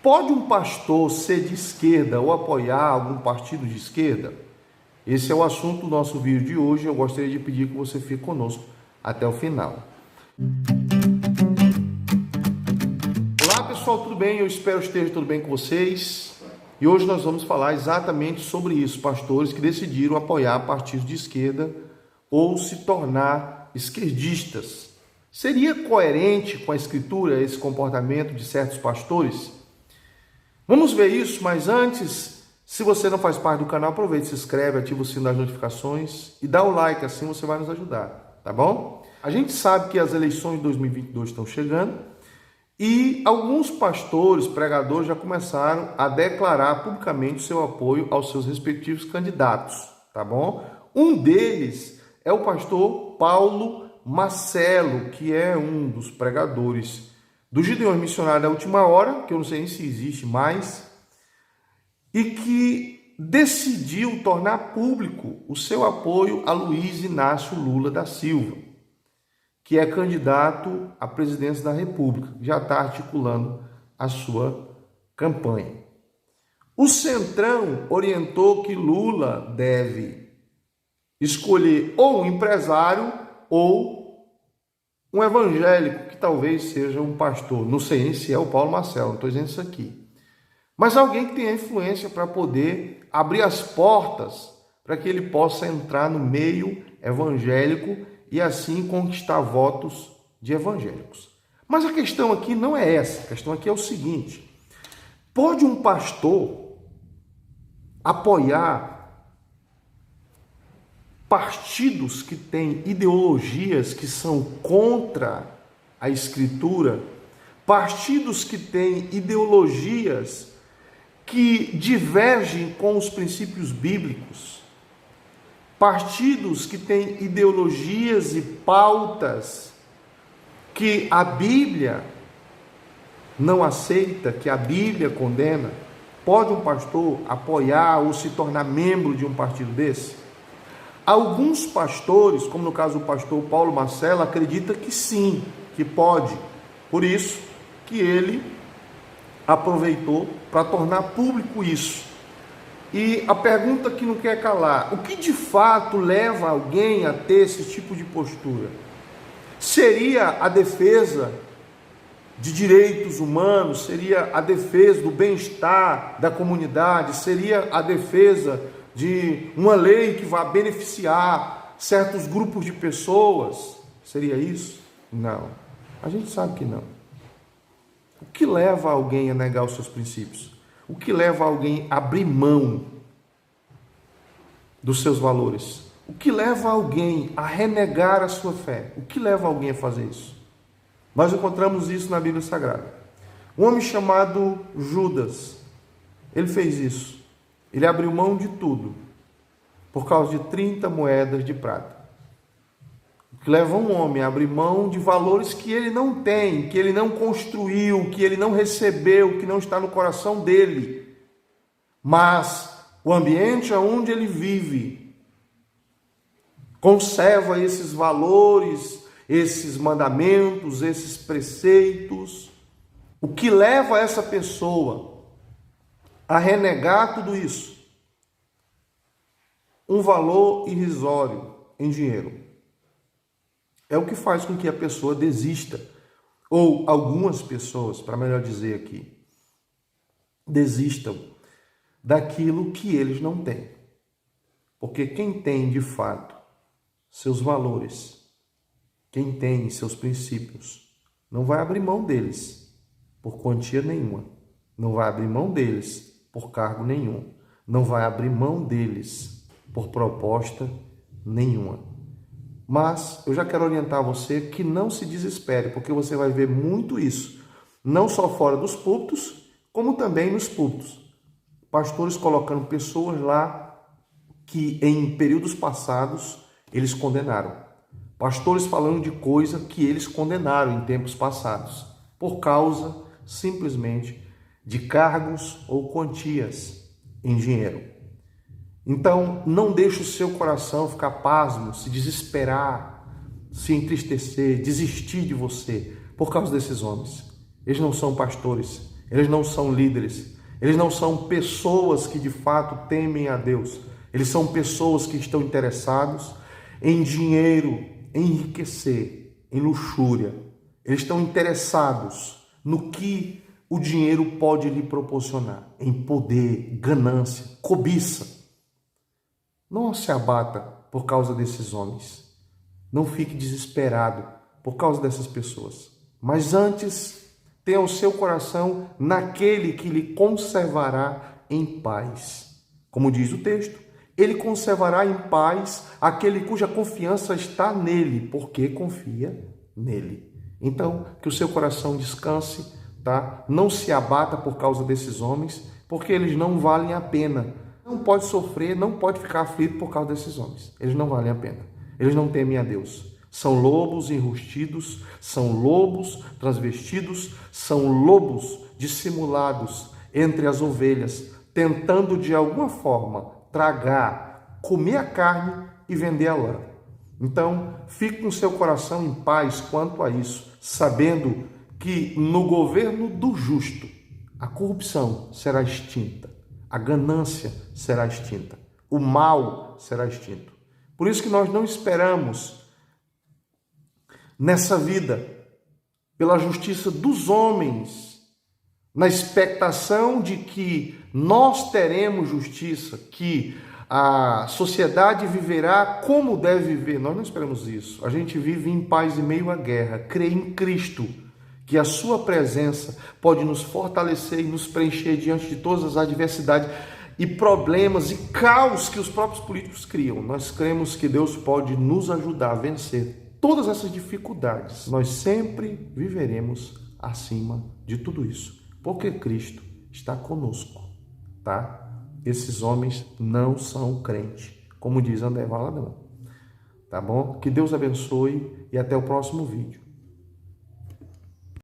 Pode um pastor ser de esquerda ou apoiar algum partido de esquerda? Esse é o assunto do nosso vídeo de hoje. Eu gostaria de pedir que você fique conosco até o final. Olá pessoal, tudo bem? Eu espero que esteja tudo bem com vocês. E hoje nós vamos falar exatamente sobre isso, pastores que decidiram apoiar partidos de esquerda ou se tornar esquerdistas. Seria coerente com a Escritura esse comportamento de certos pastores? Vamos ver isso, mas antes, se você não faz parte do canal, aproveite, se inscreve, ativa o sino das notificações e dá o like, assim você vai nos ajudar, tá bom? A gente sabe que as eleições de 2022 estão chegando e alguns pastores, pregadores já começaram a declarar publicamente seu apoio aos seus respectivos candidatos, tá bom? Um deles é o pastor Paulo Marcelo, que é um dos pregadores do Gideões Missionários da Última Hora, que eu não sei nem se existe mais, e que decidiu tornar público o seu apoio a Luiz Inácio Lula da Silva, que é candidato à presidência da República, já está articulando a sua campanha. O Centrão orientou que Lula deve escolher ou um empresário ou um evangélico, que talvez seja um pastor. Não sei nem se é o Paulo Marcelo, não estou dizendo isso aqui. Mas alguém que tenha influência para poder abrir as portas para que ele possa entrar no meio evangélico e assim conquistar votos de evangélicos. Mas a questão aqui não é essa. A questão aqui é o seguinte: pode um pastor apoiar partidos que têm ideologias que são contra a Escritura, partidos que têm ideologias que divergem com os princípios bíblicos, partidos que têm ideologias e pautas que a Bíblia não aceita, que a Bíblia condena? Pode um pastor apoiar ou se tornar membro de um partido desse? Alguns pastores, como no caso do pastor Paulo Marcelo, acreditam que sim, que pode. Por isso que ele aproveitou para tornar público isso. E a pergunta que não quer calar: o que de fato leva alguém a ter esse tipo de postura? Seria a defesa de direitos humanos? Seria a defesa do bem-estar da comunidade? Seria a defesa de uma lei que vai beneficiar certos grupos de pessoas? Seria isso? Não. A gente sabe que não. O que leva alguém a negar os seus princípios? O que leva alguém a abrir mão dos seus valores? O que leva alguém a renegar a sua fé? O que leva alguém a fazer isso? Nós encontramos isso na Bíblia Sagrada. Um homem chamado Judas, ele fez isso. Ele abriu mão de tudo por causa de 30 moedas de prata. O que leva um homem a abrir mão de valores que ele não tem, que ele não construiu, que ele não recebeu, que não está no coração dele. Mas o ambiente onde ele vive conserva esses valores, esses mandamentos, esses preceitos. O que leva essa pessoa a renegar tudo isso? Um valor irrisório em dinheiro. É o que faz com que a pessoa desista, ou algumas pessoas, para melhor dizer aqui, desistam daquilo que eles não têm. Porque quem tem de fato seus valores, quem tem seus princípios, não vai abrir mão deles por quantia nenhuma, não vai abrir mão deles por cargo nenhum, não vai abrir mão deles por proposta nenhuma. Mas eu já quero orientar você que não se desespere, porque você vai ver muito isso, não só fora dos púlpitos, como também nos púlpitos. Pastores colocando pessoas lá que em períodos passados eles condenaram. Pastores falando de coisa que eles condenaram em tempos passados, por causa simplesmente de cargos ou quantias em dinheiro. Então, não deixe o seu coração ficar pasmo, se desesperar, se entristecer, desistir de você por causa desses homens. Eles não são pastores, eles não são líderes, eles não são pessoas que de fato temem a Deus. Eles são pessoas que estão interessados em dinheiro, em enriquecer, em luxúria. Eles estão interessados no que o dinheiro pode lhe proporcionar, em poder, ganância, cobiça. Não se abata por causa desses homens. Não fique desesperado por causa dessas pessoas. Mas antes, tenha o seu coração naquele que lhe conservará em paz. Como diz o texto, ele conservará em paz aquele cuja confiança está nele, porque confia nele. Então, que o seu coração descanse, tá? Não se abata por causa desses homens, porque eles não valem a pena. Não pode sofrer, não pode ficar aflito por causa desses homens. Eles não valem a pena. Eles não temem a Deus. São lobos enrustidos, são lobos transvestidos, são lobos dissimulados entre as ovelhas, tentando de alguma forma tragar, comer a carne e vender a lã. Então, fique com seu coração em paz quanto a isso, sabendo que no governo do justo, a corrupção será extinta, a ganância será extinta, o mal será extinto. Por isso que nós não esperamos nessa vida pela justiça dos homens, na expectação de que nós teremos justiça, que a sociedade viverá como deve viver. Nós não esperamos isso. A gente vive em paz em meio à guerra. Crê em Cristo, que a sua presença pode nos fortalecer e nos preencher diante de todas as adversidades e problemas e caos que os próprios políticos criam. Nós cremos que Deus pode nos ajudar a vencer todas essas dificuldades. Nós sempre viveremos acima de tudo isso, porque Cristo está conosco, tá? Esses homens não são crentes, como diz André Valadão. Tá bom? Que Deus abençoe e até o próximo vídeo.